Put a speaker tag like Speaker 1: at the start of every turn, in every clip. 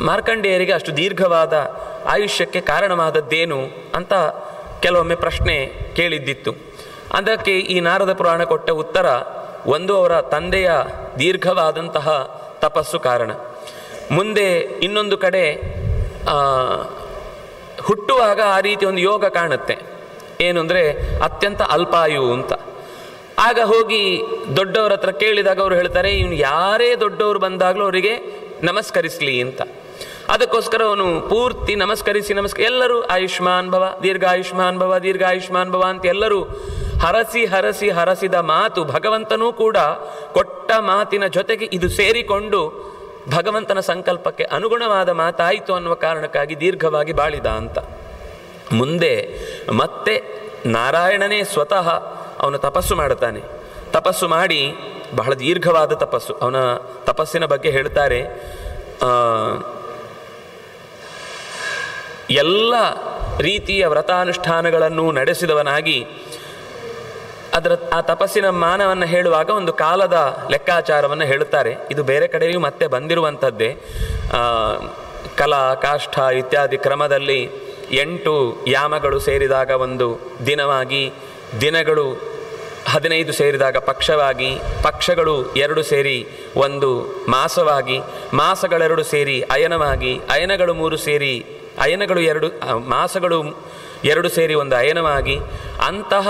Speaker 1: ಮಾರ್ಕಂಡೇಯರಿಗೆ ಅಷ್ಟು ದೀರ್ಘವಾದ ಆಯುಷ್ಯಕ್ಕೆ ಕಾರಣವಾದದ್ದೇನು ಅಂತ ಕೆಲವೊಮ್ಮೆ ಪ್ರಶ್ನೆ ಕೇಳಿದ್ದಿತ್ತು. ಅದಕ್ಕೆ ಈ ನಾರದ ಪುರಾಣ ಕೊಟ್ಟ ಉತ್ತರ, ಒಂದು ಅವರ ತಂದೆಯ ದೀರ್ಘವಾದಂತಹ ತಪಸ್ಸು ಕಾರಣ. ಮುಂದೆ ಇನ್ನೊಂದು ಕಡೆ ಹುಟ್ಟುವಾಗ ಆ ರೀತಿ ಒಂದು ಯೋಗ ಕಾಣುತ್ತೆ, ಏನು ಅಂದರೆ ಅತ್ಯಂತ ಅಲ್ಪಾಯು ಅಂತ. ಆಗ ಹೋಗಿ ದೊಡ್ಡವರ ಹತ್ರ ಕೇಳಿದಾಗ ಅವರು ಹೇಳ್ತಾರೆ, ಇವನು ಯಾರೇ ದೊಡ್ಡವರು ಬಂದಾಗಲೂ ಅವರಿಗೆ ನಮಸ್ಕರಿಸಲಿ ಅಂತ. ಅದಕ್ಕೋಸ್ಕರ ಅವನು ಪೂರ್ತಿ ನಮಸ್ಕರಿಸಿ ಎಲ್ಲರೂ ಆಯುಷ್ಮಾನ್ ಭವ, ದೀರ್ಘಾಯುಷ್ಮಾನ್ ಭವ, ದೀರ್ಘಾಯುಷ್ಮಾನ್ ಭವ ಅಂತ ಎಲ್ಲರೂ ಹರಸಿದ ಮಾತು ಭಗವಂತನೂ ಕೂಡ ಕೊಟ್ಟ ಮಾತಿನ ಜೊತೆಗೆ ಇದು ಸೇರಿಕೊಂಡು ಭಗವಂತನ ಸಂಕಲ್ಪಕ್ಕೆ ಅನುಗುಣವಾದ ಮಾತಾಯಿತು ಅನ್ನುವ ಕಾರಣಕ್ಕಾಗಿ ದೀರ್ಘವಾಗಿ ಬಾಳಿದ ಅಂತ. ಮುಂದೆ ಮತ್ತೆ ನಾರಾಯಣನೇ ಸ್ವತಃ ಅವನು ತಪಸ್ಸು ಮಾಡುತ್ತಾನೆ. ತಪಸ್ಸು ಮಾಡಿ ಬಹಳ ದೀರ್ಘವಾದ ತಪಸ್ಸು. ಅವನ ತಪಸ್ಸಿನ ಬಗ್ಗೆ ಹೇಳ್ತಾರೆ, ಎಲ್ಲ ರೀತಿಯ ವ್ರತಾನುಷ್ಠಾನಗಳನ್ನು ನಡೆಸಿದವನಾಗಿ ಆ ತಪಸ್ಸಿನ ಮಾನವನ್ನು ಹೇಳುವಾಗ ಒಂದು ಕಾಲದ ಲೆಕ್ಕಾಚಾರವನ್ನು ಹೇಳುತ್ತಾರೆ. ಇದು ಬೇರೆ ಕಡೆಯೂ ಮತ್ತೆ ಬಂದಿರುವಂಥದ್ದೇ. ಕಲಾ ಕಾಷ್ಠ ಇತ್ಯಾದಿ ಕ್ರಮದಲ್ಲಿ 8 ಯಾಮಗಳು ಸೇರಿದಾಗ ಒಂದು ದಿನವಾಗಿ, ದಿನಗಳು 15 ಸೇರಿದಾಗ ಪಕ್ಷವಾಗಿ, ಪಕ್ಷಗಳು 2 ಸೇರಿ ಒಂದು ಮಾಸವಾಗಿ, ಮಾಸಗಳೆರಡು ಸೇರಿ ಅಯನವಾಗಿ, ಅಯನಗಳು 3 ಸೇರಿ ಮಾಸಗಳು 2 ಸೇರಿ ಒಂದು ಅಯನವಾಗಿ, ಅಂತಹ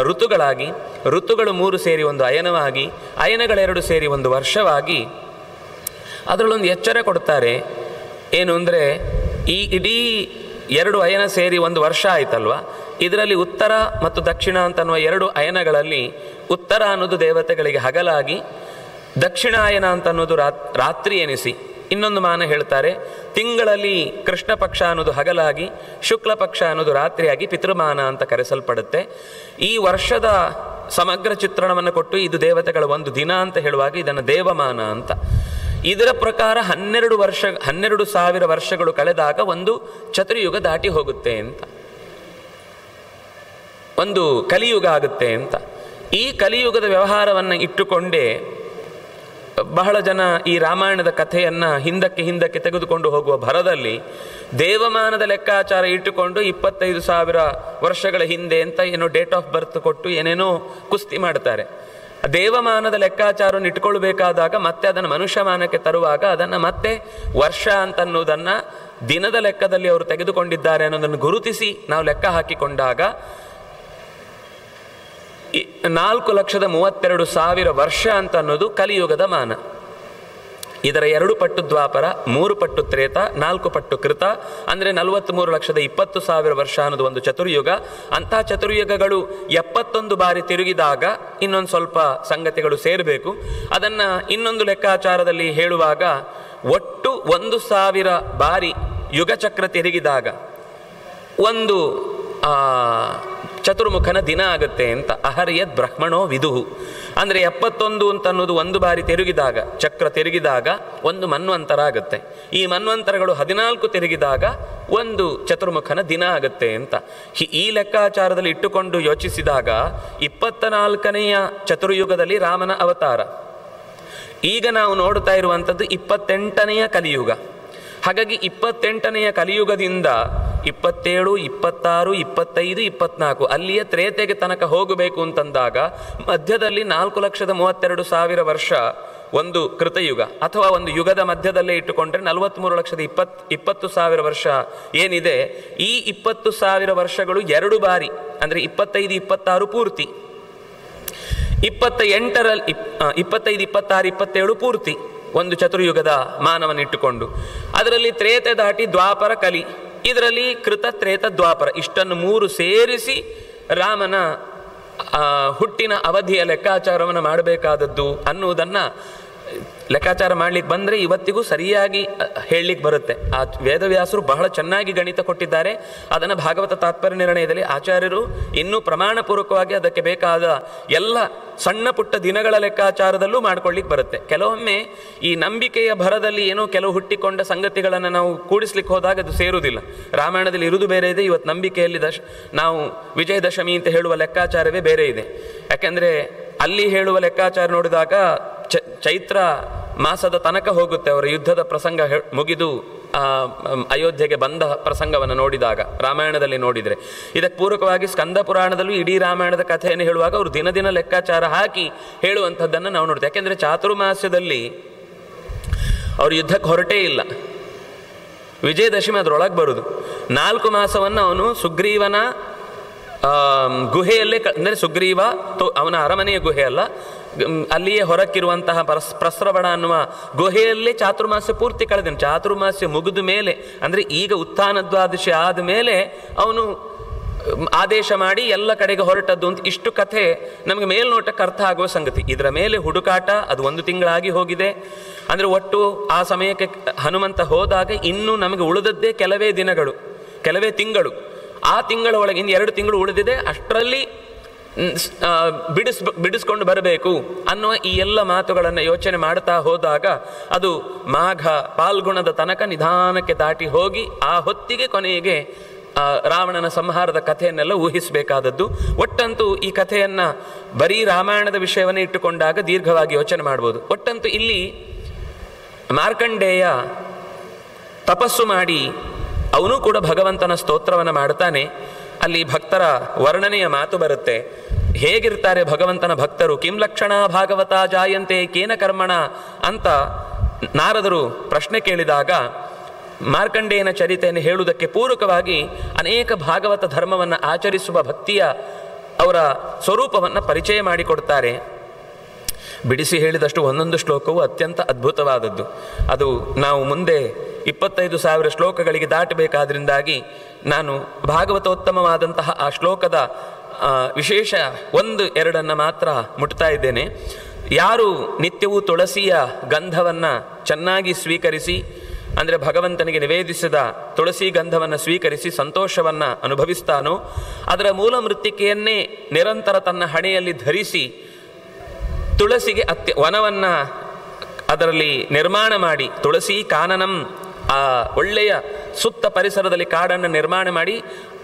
Speaker 1: ಋತುಗಳಾಗಿ, ಋತುಗಳು 3 ಸೇರಿ ಒಂದು ಅಯನವಾಗಿ, ಅಯನಗಳೆರಡು ಸೇರಿ ಒಂದು ವರ್ಷವಾಗಿ. ಅದರಲ್ಲೊಂದು ಎಚ್ಚರ ಕೊಡ್ತಾರೆ, ಏನು ಅಂದರೆ ಈ ಇಡೀ 2 ಅಯನ ಸೇರಿ ಒಂದು ವರ್ಷ ಆಯ್ತಲ್ವ, ಇದರಲ್ಲಿ ಉತ್ತರ ಮತ್ತು ದಕ್ಷಿಣ ಅಂತನ್ನುವ 2 ಅಯನಗಳಲ್ಲಿ ಉತ್ತರ ಅನ್ನೋದು ದೇವತೆಗಳಿಗೆ ಹಗಲಾಗಿ, ದಕ್ಷಿಣಾಯನ ಅಂತನ್ನೋದು ರಾತ್ರಿ ಎನಿಸಿ, ಇನ್ನೊಂದು ಮಾನ ಹೇಳ್ತಾರೆ ತಿಂಗಳಲ್ಲಿ ಕೃಷ್ಣ ಪಕ್ಷ ಅನ್ನೋದು ಹಗಲಾಗಿ, ಶುಕ್ಲ ಪಕ್ಷ ಅನ್ನೋದು ರಾತ್ರಿಯಾಗಿ ಪಿತೃಮಾನ ಅಂತ ಕರೆಸಲ್ಪಡುತ್ತೆ. ಈ ವರ್ಷದ ಸಮಗ್ರ ಚಿತ್ರಣವನ್ನು ಕೊಟ್ಟು ಇದು ದೇವತೆಗಳ ಒಂದು ದಿನ ಅಂತ ಹೇಳುವಾಗ ಇದನ್ನು ದೇವಮಾನ ಅಂತ. ಇದರ ಪ್ರಕಾರ 12,000 ವರ್ಷಗಳು ಕಳೆದಾಗ ಒಂದು ಚತುರ್ಯುಗ ದಾಟಿ ಹೋಗುತ್ತೆ ಅಂತ, ಒಂದು ಕಲಿಯುಗ ಆಗುತ್ತೆ ಅಂತ. ಈ ಕಲಿಯುಗದ ವ್ಯವಹಾರವನ್ನು ಇಟ್ಟುಕೊಂಡೇ ಬಹಳ ಜನ ಈ ರಾಮಾಯಣದ ಕಥೆಯನ್ನು ಹಿಂದಕ್ಕೆ ತೆಗೆದುಕೊಂಡು ಹೋಗುವ ಭರದಲ್ಲಿ ದೇವಮಾನದ ಲೆಕ್ಕಾಚಾರ ಇಟ್ಟುಕೊಂಡು 25,000 ವರ್ಷಗಳ ಹಿಂದೆ ಅಂತ ಏನೋ ಡೇಟ್ ಆಫ್ ಬರ್ತ್ ಕೊಟ್ಟು ಏನೇನೋ ಕುಸ್ತಿ ಮಾಡ್ತಾರೆ. ದೇವಮಾನದ ಲೆಕ್ಕಾಚಾರವನ್ನು ಇಟ್ಕೊಳ್ಬೇಕಾದಾಗ ಮತ್ತೆ ಅದನ್ನು ಮನುಷ್ಯಮಾನಕ್ಕೆ ತರುವಾಗ ಅದನ್ನು ಮತ್ತೆ ವರ್ಷ ಅಂತನ್ನುವುದನ್ನು ದಿನದ ಲೆಕ್ಕದಲ್ಲಿ ಅವರು ತೆಗೆದುಕೊಂಡಿದ್ದಾರೆ ಅನ್ನೋದನ್ನು ಗುರುತಿಸಿ ನಾವು ಲೆಕ್ಕ ಹಾಕಿಕೊಂಡಾಗ 4,32,000 ವರ್ಷ ಅಂತ ಅನ್ನೋದು ಕಲಿಯುಗದ ಮಾನ. ಇದರ 2 ಪಟ್ಟು ದ್ವಾಪರ, 3 ಪಟ್ಟು ತ್ರೇತ, 4 ಪಟ್ಟು ಕೃತ, ಅಂದರೆ 43,20,000 ವರ್ಷ ಅನ್ನೋದು ಒಂದು ಚತುರ್ಯುಗ. ಅಂತಹ ಚತುರ್ಯುಗಗಳು 71 ಬಾರಿ ತಿರುಗಿದಾಗ ಇನ್ನೊಂದು ಸ್ವಲ್ಪ ಸಂಗತಿಗಳು ಸೇರಬೇಕು. ಅದನ್ನು ಇನ್ನೊಂದು ಲೆಕ್ಕಾಚಾರದಲ್ಲಿ ಹೇಳುವಾಗ ಒಟ್ಟು 1,000 ಬಾರಿ ಯುಗಚಕ್ರ ತಿರುಗಿದಾಗ ಒಂದು ಚತುರ್ಮುಖನ ದಿನ ಆಗುತ್ತೆ ಅಂತ. ಅಹರ್ಯದ್ ಬ್ರಹ್ಮಣೋ ವಿದುಹು ಅಂದರೆ 71 ಅಂತ ಅನ್ನೋದು 1 ಬಾರಿ ತಿರುಗಿದಾಗ, ಚಕ್ರ ತಿರುಗಿದಾಗ ಒಂದು ಮನ್ವಂತರ ಆಗುತ್ತೆ. ಈ ಮನ್ವಂತರಗಳು 14 ತಿರುಗಿದಾಗ ಒಂದು ಚತುರ್ಮುಖನ ದಿನ ಆಗುತ್ತೆ ಅಂತ. ಈ ಲೆಕ್ಕಾಚಾರದಲ್ಲಿ ಇಟ್ಟುಕೊಂಡು ಯೋಚಿಸಿದಾಗ 24ನೆಯ ಚತುರ್ಯುಗದಲ್ಲಿ ರಾಮನ ಅವತಾರ. ಈಗ ನಾವು ನೋಡ್ತಾ ಇರುವಂಥದ್ದು 28ನೆಯ ಕಲಿಯುಗ. ಹಾಗಾಗಿ 28ನೆಯ ಕಲಿಯುಗದಿಂದ 27, 26, 25, 24 ಅಲ್ಲಿಯ ತ್ರೇತೆಗೆ ತನಕ ಹೋಗಬೇಕು ಅಂತಂದಾಗ ಮಧ್ಯದಲ್ಲಿ 4,32,000 ವರ್ಷ ಒಂದು ಕೃತಯುಗ, ಅಥವಾ ಒಂದು ಯುಗದ ಮಧ್ಯದಲ್ಲೇ ಇಟ್ಟುಕೊಂಡ್ರೆ 43,20,000 ವರ್ಷ ಏನಿದೆ. ಈ 20,000 ವರ್ಷಗಳು 2 ಬಾರಿ ಅಂದರೆ 25, 26 ಪೂರ್ತಿ, 28ರಲ್ಲಿ 25, 26, 27 ಪೂರ್ತಿ ಒಂದು ಚತುರ್ಯುಗದ ಮಾನವನ್ನಿಟ್ಟುಕೊಂಡು ಅದರಲ್ಲಿ ತ್ರೇತೆ ದಾಟಿ ದ್ವಾಪರ ಕಲಿ, ಇದರಲ್ಲಿ ಕೃತ ತ್ರೇತ ದ್ವಾಪರ ಇಷ್ಟನ್ನು 3 ಸೇರಿಸಿ ರಾಮನ ಹುಟ್ಟಿನ ಅವಧಿಯ ಲೆಕ್ಕಾಚಾರವನ್ನು ಮಾಡಬೇಕಾದದ್ದು ಅನ್ನುವುದನ್ನು ಲೆಕ್ಕಾಚಾರ ಮಾಡಲಿಕ್ಕೆ ಬಂದರೆ ಇವತ್ತಿಗೂ ಸರಿಯಾಗಿ ಹೇಳಲಿಕ್ಕೆ ಬರುತ್ತೆ. ಆ ವೇದವ್ಯಾಸರು ಬಹಳ ಚೆನ್ನಾಗಿ ಗಣಿತ ಕೊಟ್ಟಿದ್ದಾರೆ. ಅದನ್ನು ಭಾಗವತ ತಾತ್ಪರ್ಯ ನಿರ್ಣಯದಲ್ಲಿ ಆಚಾರ್ಯರು ಇನ್ನೂ ಪ್ರಮಾಣಪೂರ್ವಕವಾಗಿ ಅದಕ್ಕೆ ಬೇಕಾದ ಎಲ್ಲ ಸಣ್ಣ ಪುಟ್ಟ ದಿನಗಳ ಲೆಕ್ಕಾಚಾರದಲ್ಲೂ ಮಾಡ್ಕೊಳ್ಳಿಕ್ಕೆ ಬರುತ್ತೆ. ಕೆಲವೊಮ್ಮೆ ಈ ನಂಬಿಕೆಯ ಭರದಲ್ಲಿ ಏನೋ ಕೆಲವು ಹುಟ್ಟಿಕೊಂಡ ಸಂಗತಿಗಳನ್ನು ನಾವು ಕೂಡಿಸ್ಲಿಕ್ಕೆ ಹೋದಾಗ ಅದು ಸೇರುವುದಿಲ್ಲ. ರಾಮಾಯಣದಲ್ಲಿ ಇರುವುದು ಬೇರೆ ಇದೆ, ಇವತ್ತು ನಂಬಿಕೆಯಲ್ಲಿ ನಾವು ವಿಜಯದಶಮಿ ಅಂತ ಹೇಳುವ ಲೆಕ್ಕಾಚಾರವೇ ಬೇರೆ ಇದೆ. ಯಾಕೆಂದರೆ ಅಲ್ಲಿ ಹೇಳುವ ಲೆಕ್ಕಾಚಾರ ನೋಡಿದಾಗ ಚೈತ್ರ ಮಾಸದ ತನಕ ಹೋಗುತ್ತೆ ಅವರ ಯುದ್ಧದ ಪ್ರಸಂಗ ಮುಗಿದು ಅಯೋಧ್ಯೆಗೆ ಬಂದ ಪ್ರಸಂಗವನ್ನು ನೋಡಿದಾಗ, ರಾಮಾಯಣದಲ್ಲಿ ನೋಡಿದರೆ. ಇದಕ್ಕೆ ಪೂರಕವಾಗಿ ಸ್ಕಂದ ಪುರಾಣದಲ್ಲೂ ಇಡೀ ರಾಮಾಯಣದ ಕಥೆಯನ್ನು ಹೇಳುವಾಗ ಅವರು ದಿನ ದಿನ ಲೆಕ್ಕಾಚಾರ ಹಾಕಿ ಹೇಳುವಂಥದ್ದನ್ನು ನಾವು ನೋಡ್ತೇವೆ. ಯಾಕೆಂದರೆ ಚಾತುರ್ಮಾಸ್ಯದಲ್ಲಿ ಅವರು ಯುದ್ಧಕ್ಕೆ ಹೊರಟೇ ಇಲ್ಲ, ವಿಜಯದಶಮಿ ಅದರೊಳಗೆ ಬರುವುದು. 4 ಮಾಸವನ್ನು ಅವನು ಸುಗ್ರೀವನ ಗುಹೆಯಲ್ಲೇ, ಅಂದರೆ ಸುಗ್ರೀವ ಅವನ ಅರಮನೆಯ ಗುಹೆ ಅಲ್ಲ, ಅಲ್ಲಿಯೇ ಹೊರಕ್ಕಿರುವಂತಹ ಪ್ರಸ್ರವಣ ಅನ್ನುವ ಗುಹೆಯಲ್ಲೇ ಚಾತುರ್ಮಾಸ್ಯ ಪೂರ್ತಿ ಕಳೆದನು. ಚಾತುರ್ಮಾಸ್ಯ ಮುಗಿದ ಮೇಲೆ, ಅಂದರೆ ಈಗ ಉತ್ಥಾನದ್ವಾದಶಿ ಆದ ಮೇಲೆ ಅವನು ಆದೇಶ ಮಾಡಿ ಎಲ್ಲ ಕಡೆಗೆ ಹೊರಟದ್ದು ಅಂತ. ಇಷ್ಟು ಕಥೆ ನಮಗೆ ಮೇಲ್ನೋಟಕ್ಕೆ ಅರ್ಥ ಆಗುವ ಸಂಗತಿ. ಇದರ ಮೇಲೆ ಹುಡುಕಾಟ ಅದು 1 ತಿಂಗಳಾಗಿ ಹೋಗಿದೆ. ಅಂದರೆ ಒಟ್ಟು ಆ ಸಮಯಕ್ಕೆ ಹನುಮಂತ ಹೋದಾಗ ಇನ್ನೂ ನಮಗೆ ಉಳಿದದ್ದೇ ಕೆಲವೇ ದಿನಗಳು, ಕೆಲವೇ ತಿಂಗಳು. ಆ ತಿಂಗಳ ಒಳಗೆ ಇನ್ನು 2 ತಿಂಗಳು ಉಳಿದಿದೆ. ಅಷ್ಟರಲ್ಲಿ ಬಿಡಿಸ್ಕೊಂಡು ಬರಬೇಕು ಅನ್ನುವ ಈ ಎಲ್ಲ ಮಾತುಗಳನ್ನು ಯೋಚನೆ ಮಾಡ್ತಾ ಹೋದಾಗ ಅದು ಮಾಘ ಪಾಲ್ಗುಣದ ತನಕ ನಿಧಾನಕ್ಕೆ ದಾಟಿ ಹೋಗಿ ಆ ಹೊತ್ತಿಗೆ ಕೊನೆಗೆ ರಾವಣನ ಸಂಹಾರದ ಕಥೆಯನ್ನೆಲ್ಲ ಊಹಿಸಬೇಕಾದದ್ದು. ಒಟ್ಟಂತೂ ಈ ಕಥೆಯನ್ನು ಬರೀ ರಾಮಾಯಣದ ವಿಷಯವನ್ನೇ ಇಟ್ಟುಕೊಂಡಾಗ ದೀರ್ಘವಾಗಿ ಯೋಚನೆ ಮಾಡ್ಬೋದು. ಒಟ್ಟಂತೂ ಇಲ್ಲಿ ಮಾರ್ಕಂಡೇಯ ತಪಸ್ಸು ಮಾಡಿ ಅವನು ಕೂಡ ಭಗವಂತನ ಸ್ತೋತ್ರವನ್ನು ಮಾಡ್ತಾನೆ. ಅಲ್ಲಿ ಭಕ್ತರ ವರ್ಣನೆಯ ಮಾತು ಬರುತ್ತೆ. ಹೇಗಿರ್ತಾರೆ ಭಗವಂತನ ಭಕ್ತರು? ಕಿಂ ಲಕ್ಷಣ ಭಾಗವತ ಜಾಯಂತೆ ಕೇನ ಕರ್ಮಣ ಅಂತ ನಾರದರು ಪ್ರಶ್ನೆ ಕೇಳಿದಾಗ ಮಾರ್ಕಂಡೇಯನ ಚರಿತೆಯನ್ನು ಹೇಳುವುದಕ್ಕೆ ಪೂರಕವಾಗಿ ಅನೇಕ ಭಾಗವತ ಧರ್ಮವನ್ನು ಆಚರಿಸುವ ಭಕ್ತಿಯ ಅವರ ಸ್ವರೂಪವನ್ನು ಪರಿಚಯ ಮಾಡಿಕೊಡ್ತಾರೆ. ಬಿಡಿಸಿ ಹೇಳಿದಷ್ಟು ಒಂದೊಂದು ಶ್ಲೋಕವು ಅತ್ಯಂತ ಅದ್ಭುತವಾದದ್ದು. ಅದು ನಾವು ಮುಂದೆ 25,000 ಶ್ಲೋಕಗಳಿಗೆ ದಾಟಬೇಕಾದ್ರಿಂದಾಗಿ ನಾನು ಭಾಗವತೋತ್ತಮವಾದಂತಹ ಆ ಶ್ಲೋಕದ ವಿಶೇಷ 1-2 ಮಾತ್ರ ಮುಟ್ತಾ ಇದ್ದೇನೆ. ಯಾರು ನಿತ್ಯವೂ ತುಳಸಿಯ ಗಂಧವನ್ನು ಚೆನ್ನಾಗಿ ಸ್ವೀಕರಿಸಿ, ಅಂದರೆ ಭಗವಂತನಿಗೆ ನಿವೇದಿಸಿದ ತುಳಸಿ ಗಂಧವನ್ನು ಸ್ವೀಕರಿಸಿ ಸಂತೋಷವನ್ನು ಅನುಭವಿಸ್ತಾನೋ, ಅದರ ಮೂಲ ಮೃತ್ತಿಕೆಯನ್ನೇ ನಿರಂತರ ತನ್ನ ಹಣೆಯಲ್ಲಿ ಧರಿಸಿ ತುಳಸಿಗೆ ವನವನ್ನು ಅದರಲ್ಲಿ ನಿರ್ಮಾಣ ಮಾಡಿ, ತುಳಸಿ ಕಾನನಂ, ಆ ಒಳ್ಳೆಯ ಸುತ್ತ ಪರಿಸರದಲ್ಲಿ ಕಾಡನ್ನು ನಿರ್ಮಾಣ ಮಾಡಿ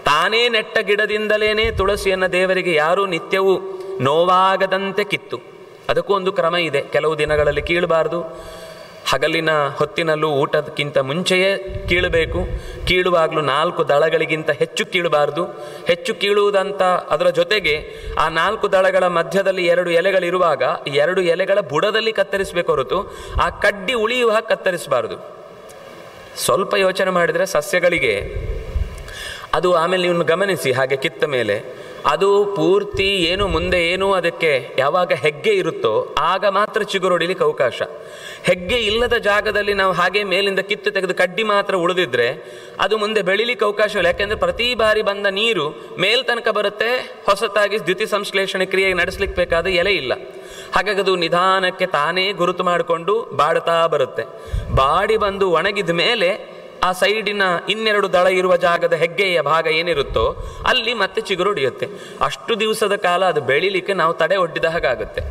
Speaker 1: ತಾನೇ ನೆಟ್ಟ ಗಿಡದಿಂದಲೇ ತುಳಸಿಯನ್ನು ದೇವರಿಗೆ ಯಾರೂ ನಿತ್ಯವೂ ನೋವಾಗದಂತೆ ಕಿತ್ತು. ಅದಕ್ಕೂ ಒಂದು ಕ್ರಮ ಇದೆ. ಕೆಲವು ದಿನಗಳಲ್ಲಿ ಕೀಳಬಾರ್ದು, ಹಗಲಿನ ಹೊತ್ತಿನಲ್ಲೂ ಊಟಕ್ಕಿಂತ ಮುಂಚೆಯೇ ಕೀಳಬೇಕು. ಕೀಳುವಾಗಲೂ 4 ದಳಗಳಿಗಿಂತ ಹೆಚ್ಚು ಕೀಳಬಾರ್ದು. ಹೆಚ್ಚು ಕೀಳುವುದಂತ ಅದರ ಜೊತೆಗೆ ಆ 4 ದಳಗಳ ಮಧ್ಯದಲ್ಲಿ 2 ಎಲೆಗಳಿರುವಾಗ 2 ಎಲೆಗಳ ಬುಡದಲ್ಲಿ ಕತ್ತರಿಸಬೇಕು ಹೊರತು ಆ ಕಡ್ಡಿ ಉಳಿಯುವ ಹಾಗೆ ಕತ್ತರಿಸಬಾರ್ದು. ಸ್ವಲ್ಪ ಯೋಚನೆ ಮಾಡಿದರೆ ಸಸ್ಯಗಳಿಗೆ ಅದು ಆಮೇಲೆ ನೀವು ಗಮನಿಸಿ, ಹಾಗೆ ಕಿತ್ತ ಮೇಲೆ ಅದು ಪೂರ್ತಿ ಏನು ಮುಂದೆ ಏನು ಅದಕ್ಕೆ ಯಾವಾಗ ಹೆಗ್ಗೆ ಇರುತ್ತೋ ಆಗ ಮಾತ್ರ ಚಿಗುರೊಡಿಲಿಕ್ಕೆ ಅವಕಾಶ. ಹೆಗ್ಗೆ ಇಲ್ಲದ ಜಾಗದಲ್ಲಿ ನಾವು ಹಾಗೆ ಮೇಲಿಂದ ಕಿತ್ತು ತೆಗೆದು ಕಡ್ಡಿ ಮಾತ್ರ ಉಳಿದಿದ್ರೆ ಅದು ಮುಂದೆ ಬೆಳಿಲಿಕ್ಕೆ ಅವಕಾಶವಿಲ್ಲ. ಯಾಕೆಂದರೆ ಪ್ರತಿ ಬಾರಿ ಬಂದ ನೀರು ಮೇಲ್ತನಕ ಬರುತ್ತೆ, ಹೊಸತಾಗಿ ದ್ಯುತಿ ಸಂಶ್ಲೇಷಣೆ ಕ್ರಿಯೆ ನಡೆಸಲಿಕ್ಕೆ ಬೇಕಾದ ಎಲೆ ಇಲ್ಲ. ಹಾಗಾಗಿ ಅದು ನಿಧಾನಕ್ಕೆ ತಾನೇ ಗುರುತು ಮಾಡಿಕೊಂಡು ಬಾಡ್ತಾ ಬರುತ್ತೆ. ಬಾಡಿ ಬಂದು ಒಣಗಿದ ಮೇಲೆ ಆ ಸೈಡಿನ 2 ದಳ ಇರುವ ಜಾಗದ ಹೆಗ್ಗೆಯ ಭಾಗ ಏನಿರುತ್ತೋ ಅಲ್ಲಿ ಮತ್ತೆ ಚಿಗುರೊಡಿಯುತ್ತೆ. ಅಷ್ಟು ದಿವಸದ ಕಾಲ ಅದು ಬೆಳಿಲಿಕ್ಕೆ ನಾವು ತಡೆ ಒಡ್ಡಿದ ಹಾಗಾಗುತ್ತೆ.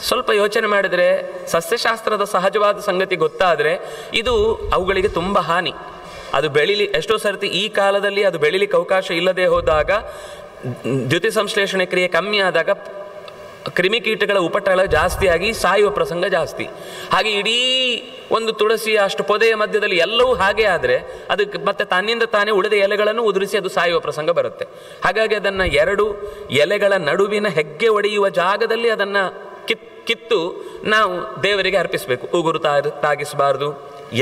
Speaker 1: ಸ್ವಲ್ಪ ಯೋಚನೆ ಮಾಡಿದರೆ ಸಸ್ಯಶಾಸ್ತ್ರದ ಸಹಜವಾದ ಸಂಗತಿ ಗೊತ್ತಾದರೆ ಇದು ಅವುಗಳಿಗೆ ತುಂಬ ಹಾನಿ. ಅದು ಎಷ್ಟೋ ಸರ್ತಿ ಈ ಕಾಲದಲ್ಲಿ ಅದು ಬೆಳಿಲಿಕ್ಕೆ ಅವಕಾಶ ಇಲ್ಲದೆ ಹೋದಾಗ, ದ್ಯುತಿ ಸಂಶ್ಲೇಷಣೆ ಕ್ರಿಯೆ ಕಮ್ಮಿ ಆದಾಗ ಕ್ರಿಮಿಕೀಟಗಳ ಉಪಟಳ ಜಾಸ್ತಿಯಾಗಿ ಸಾಯುವ ಪ್ರಸಂಗ ಜಾಸ್ತಿ. ಹಾಗೆ ಇಡೀ ಒಂದು ತುಳಸಿಯ ಅಷ್ಟು ಪೊದೆಯ ಮಧ್ಯದಲ್ಲಿ ಎಲ್ಲವೂ ಹಾಗೆ ಆದರೆ ಅದಕ್ಕೆ ಮತ್ತೆ ತನ್ನಿಂದ ತಾನೇ ಉಳಿದ ಎಲೆಗಳನ್ನು ಉದುರಿಸಿ ಅದು ಸಾಯುವ ಪ್ರಸಂಗ ಬರುತ್ತೆ. ಹಾಗಾಗಿ ಅದನ್ನು 2 ಎಲೆಗಳ ನಡುವಿನ ಹೆಗ್ಗೆ ಒಡೆಯುವ ಜಾಗದಲ್ಲಿ ಅದನ್ನು ಕಿತ್ತು ನಾವು ದೇವರಿಗೆ ಅರ್ಪಿಸಬೇಕು. ಉಗುರು ತಾಗಿಸಬಾರ್ದು,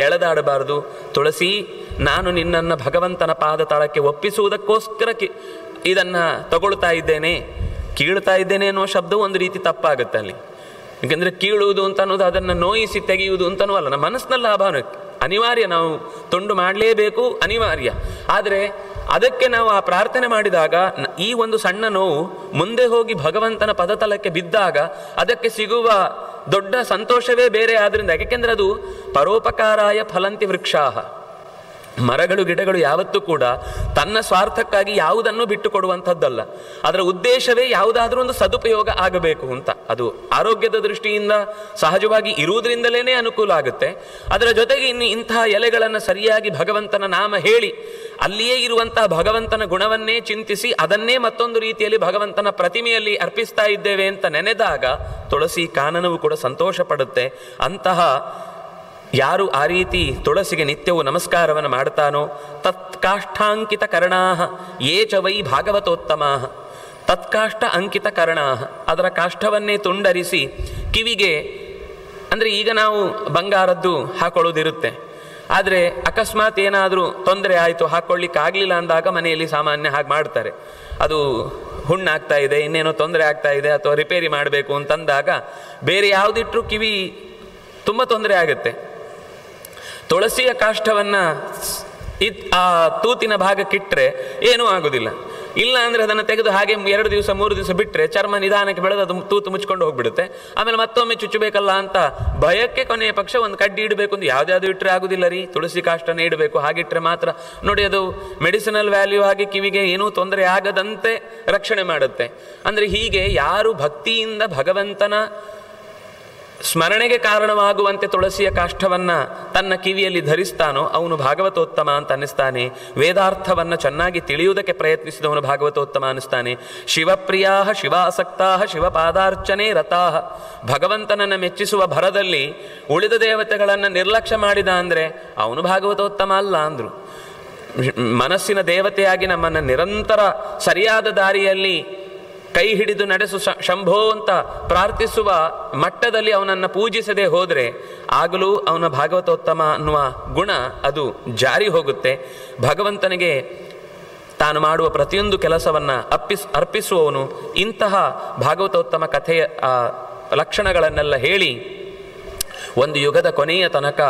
Speaker 1: ಎಳೆದಾಡಬಾರ್ದು. ತುಳಸಿ, ನಾನು ನಿನ್ನನ್ನು ಭಗವಂತನ ಪಾದ ತಳಕ್ಕೆ ಒಪ್ಪಿಸುವುದಕ್ಕೋಸ್ಕರ ಇದನ್ನು ತಗೊಳ್ತಾ ಇದ್ದೇನೆ, ಕೀಳ್ತಾ ಇದ್ದೇನೆ ಅನ್ನುವ ಶಬ್ದ ಒಂದು ರೀತಿ ತಪ್ಪಾಗುತ್ತೆ ಅಲ್ಲಿ. ಯಾಕೆಂದರೆ ಕೀಳುವುದು ಅಂತ ಅನ್ನೋದು ಅದನ್ನು ನೋಯಿಸಿ ತೆಗೆಯುವುದು ಅಂತನೂ ಅಲ್ಲ. ನಮ್ಮ ಮನಸ್ಸಿನಲ್ಲಿ ಆ ಭಾವನೆ ಅನಿವಾರ್ಯ, ನಾವು ತುಂಡು ಮಾಡಲೇಬೇಕು, ಅನಿವಾರ್ಯ. ಆದರೆ ಅದಕ್ಕೆ ನಾವು ಆ ಪ್ರಾರ್ಥನೆ ಮಾಡಿದಾಗ ಈ ಒಂದು ಸಣ್ಣ ನೋವು ಮುಂದೆ ಹೋಗಿ ಭಗವಂತನ ಪದತಲಕ್ಕೆ ಬಿದ್ದಾಗ ಅದಕ್ಕೆ ಸಿಗುವ ದೊಡ್ಡ ಸಂತೋಷವೇ ಬೇರೆ. ಆದ್ದರಿಂದ ಯಾಕೆಂದರೆ ಅದು ಪರೋಪಕಾರಾಯ ಫಲಂತಿ ವೃಕ್ಷಾಹ, ಮರಗಳು ಗಿಡಗಳು ಯಾವತ್ತೂ ಕೂಡ ತನ್ನ ಸ್ವಾರ್ಥಕ್ಕಾಗಿ ಯಾವುದನ್ನು ಬಿಟ್ಟು ಕೊಡುವಂಥದ್ದಲ್ಲ. ಅದರ ಉದ್ದೇಶವೇ ಯಾವುದಾದ್ರೂ ಒಂದು ಸದುಪಯೋಗ ಆಗಬೇಕು ಅಂತ. ಅದು ಆರೋಗ್ಯದ ದೃಷ್ಟಿಯಿಂದ ಸಹಜವಾಗಿ ಇರುವುದರಿಂದಲೇ ಅನುಕೂಲ ಆಗುತ್ತೆ. ಅದರ ಜೊತೆಗೆ ಇನ್ನು ಇಂತಹ ಎಲೆಗಳನ್ನು ಸರಿಯಾಗಿ ಭಗವಂತನ ನಾಮ ಹೇಳಿ ಅಲ್ಲಿಯೇ ಇರುವಂತಹ ಭಗವಂತನ ಗುಣವನ್ನೇ ಚಿಂತಿಸಿ ಅದನ್ನೇ ಮತ್ತೊಂದು ರೀತಿಯಲ್ಲಿ ಭಗವಂತನ ಪ್ರತಿಮೆಯಲ್ಲಿ ಅರ್ಪಿಸ್ತಾ ಇದ್ದೇವೆ ಅಂತ ನೆನೆದಾಗ ತುಳಸಿ ಕಾನನವು ಕೂಡ ಸಂತೋಷ ಪಡುತ್ತೆ. ಅಂತಹ ಯಾರು ಆ ರೀತಿ ತುಳಸಿಗೆ ನಿತ್ಯವೂ ನಮಸ್ಕಾರವನ್ನು ಮಾಡ್ತಾನೋ ತತ್ಕಾಷ್ಠಾಂಕಿತ ಕರ್ಣಾಹ ಯೇ ಚ ವೈ ಭಾಗವತೋತ್ತಮಾಹ. ತತ್ಕಾಷ್ಠ ಅಂಕಿತ ಕರ್ಣಾಹ, ಅದರ ಕಾಷ್ಠವನ್ನೇ ತುಂಡರಿಸಿ ಕಿವಿಗೆ, ಅಂದರೆ ಈಗ ನಾವು ಬಂಗಾರದ್ದು ಹಾಕೊಳ್ಳೋದಿರುತ್ತೆ, ಆದರೆ ಅಕಸ್ಮಾತ್ ಏನಾದರೂ ತೊಂದರೆ ಆಯಿತು ಹಾಕ್ಕೊಳ್ಳಿಕ್ಕಾಗಲಿಲ್ಲ ಅಂದಾಗ ಮನೆಯಲ್ಲಿ ಸಾಮಾನ್ಯ ಹಾಗೆ ಮಾಡ್ತಾರೆ. ಅದು ಹುಣ್ಣಾಗ್ತಾ ಇದೆ, ಇನ್ನೇನೋ ತೊಂದರೆ ಆಗ್ತಾ ಇದೆ ಅಥವಾ ರಿಪೇರಿ ಮಾಡಬೇಕು ಅಂತಂದಾಗ ಬೇರೆ ಯಾವುದಿಟ್ಟರೂ ಕಿವಿ ತುಂಬ ತೊಂದರೆ ಆಗುತ್ತೆ. ತುಳಸಿಯ ಕಾಷ್ಠವನ್ನು ಆ ತೂತಿನ ಭಾಗಕ್ಕಿಟ್ಟರೆ ಏನೂ ಆಗೋದಿಲ್ಲ. ಇಲ್ಲ ಅಂದರೆ ಅದನ್ನು ತೆಗೆದು ಹಾಗೆ 2 ದಿವಸ 3 ದಿವಸ ಬಿಟ್ಟರೆ ಚರ್ಮ ನಿಧಾನಕ್ಕೆ ಬೆಳೆದು ಅದು ತೂತು ಮುಚ್ಕೊಂಡು ಹೋಗ್ಬಿಡುತ್ತೆ. ಆಮೇಲೆ ಮತ್ತೊಮ್ಮೆ ಚುಚ್ಚಬೇಕಲ್ಲ ಅಂತ ಭಯಕ್ಕೆ ಕೊನೆಯ ಪಕ್ಷ ಒಂದು ಕಡ್ಡಿ ಇಡಬೇಕು ಅಂತ ಯಾವುದ್ಯಾವುದು ಇಟ್ಟರೆ ಆಗೋದಿಲ್ಲ ರೀ, ತುಳಸಿ ಕಾಷ್ಟನೇ ಇಡಬೇಕು. ಹಾಗಿಟ್ಟರೆ ಮಾತ್ರ ನೋಡಿ ಅದು ಮೆಡಿಸಿನಲ್ ವ್ಯಾಲ್ಯೂ ಆಗಿ ಕಿವಿಗೆ ಏನೂ ತೊಂದರೆ ಆಗದಂತೆ ರಕ್ಷಣೆ ಮಾಡುತ್ತೆ. ಅಂದರೆ ಹೀಗೆ ಯಾರು ಭಕ್ತಿಯಿಂದ ಭಗವಂತನ ಸ್ಮರಣೆಗೆ ಕಾರಣವಾಗುವಂತೆ ತುಳಸಿಯ ಕಾಷ್ಠವನ್ನು ತನ್ನ ಕಿವಿಯಲ್ಲಿ ಧರಿಸ್ತಾನೋ ಅವನು ಭಾಗವತೋತ್ತಮ ಅಂತ ಅನ್ನಿಸ್ತಾನೆ. ವೇದಾರ್ಥವನ್ನು ಚೆನ್ನಾಗಿ ತಿಳಿಯುವುದಕ್ಕೆ ಪ್ರಯತ್ನಿಸಿದವನು ಭಾಗವತೋತ್ತಮ ಅನ್ನಿಸ್ತಾನೆ. ಶಿವಪ್ರಿಯಾ ಶಿವಾಸಕ್ತಾ ಶಿವಪಾದಾರ್ಚನೆ ರಥಾಹ. ಭಗವಂತನನ್ನು ಮೆಚ್ಚಿಸುವ ಭರದಲ್ಲಿ ಉಳಿದ ದೇವತೆಗಳನ್ನು ನಿರ್ಲಕ್ಷ್ಯ ಮಾಡಿದ ಅಂದರೆ ಅವನು ಭಾಗವತೋತ್ತಮ ಅಲ್ಲ ಅಂದರು. ಮನಸ್ಸಿನ ದೇವತೆಯಾಗಿ ನಮ್ಮನ್ನು ನಿರಂತರ ಸರಿಯಾದ ದಾರಿಯಲ್ಲಿ ಕೈ ಹಿಡಿದು ನಡೆಸು ಶಂಭೋ ಅಂತ ಪ್ರಾರ್ಥಿಸುವ ಮಟ್ಟದಲ್ಲಿ ಅವನನ್ನು ಪೂಜಿಸದೆ ಹೋದರೆ ಆಗಲೂ ಅವನ ಭಾಗವತೋತ್ತಮ ಅನ್ನುವ ಗುಣ ಅದು ಜಾರಿ ಹೋಗುತ್ತೆ. ಭಗವಂತನಿಗೆ ತಾನು ಮಾಡುವ ಪ್ರತಿಯೊಂದು ಕೆಲಸವನ್ನು ಅರ್ಪಿಸುವವನು ಇಂತಹ ಭಾಗವತೋತ್ತಮ ಕಥೆಯ ಲಕ್ಷಣಗಳನ್ನೆಲ್ಲ ಹೇಳಿ ಒಂದು ಯುಗದ ಕೊನೆಯ ತನಕ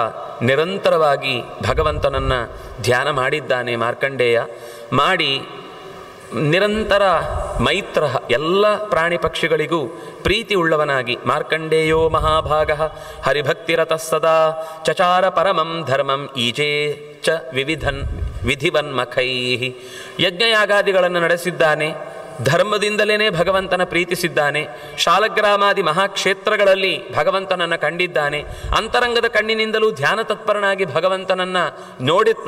Speaker 1: ನಿರಂತರವಾಗಿ ಭಗವಂತನನ್ನು ಧ್ಯಾನ ಮಾಡಿದ್ದಾನೆ ಮಾರ್ಕಂಡೇಯ. ಮಾಡಿ ನಿರಂತರ ಮೈತ್ರ ಎಲ್ಲ ಪ್ರಾಣಿ ಪಕ್ಷಿಗಳಿಗೂ ಪ್ರೀತಿ ಉಳ್ಳವನಾಗಿ ಮಾರ್ಕಂಡೇಯೋ ಮಹಾಭಾಗ ಹರಿಭಕ್ತಿರತಃ ಸದಾ ಚಚಾರ ಪರಮಂ ಧರ್ಮಂ ಈಜೇ ಚ ವಿಧಿವನ್ಮಖೈ. ಯಜ್ಞಯಾಗಾದಿಗಳನ್ನು ನಡೆಸಿದ್ದಾನೆ, ಧರ್ಮದಿಂದಲೇ ಭಗವಂತನ ಪ್ರೀತಿಸಿದ್ದಾನೆ. ಶಾಲಗ್ರಾಮಾದಿ ಮಹಾಕ್ಷೇತ್ರಗಳಲ್ಲಿ ಭಗವಂತನನ್ನು ಕಂಡಿದ್ದಾನೆ. ಅಂತರಂಗದ ಕಣ್ಣಿನಿಂದಲೂ ಧ್ಯಾನ ತತ್ಪರನಾಗಿ ಭಗವಂತನನ್ನು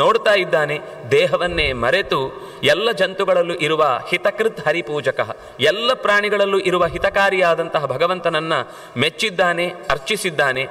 Speaker 1: ನೋಡ್ತಾ ಇದ್ದಾನೆ. ದೇಹವನ್ನೇ ಮರೆತು ಎಲ್ಲ ಜಂತುಗಳಲ್ಲೂ ಇರುವ ಹಿತಕೃತ್ ಹರಿಪೂಜಕ, ಎಲ್ಲ ಪ್ರಾಣಿಗಳಲ್ಲೂ ಇರುವ ಹಿತಕಾರಿಯಾದಂತಹ ಭಗವಂತನನ್ನು ಮೆಚ್ಚಿದ್ದಾನೆ, ಅರ್ಚಿಸಿದ್ದಾನೆ.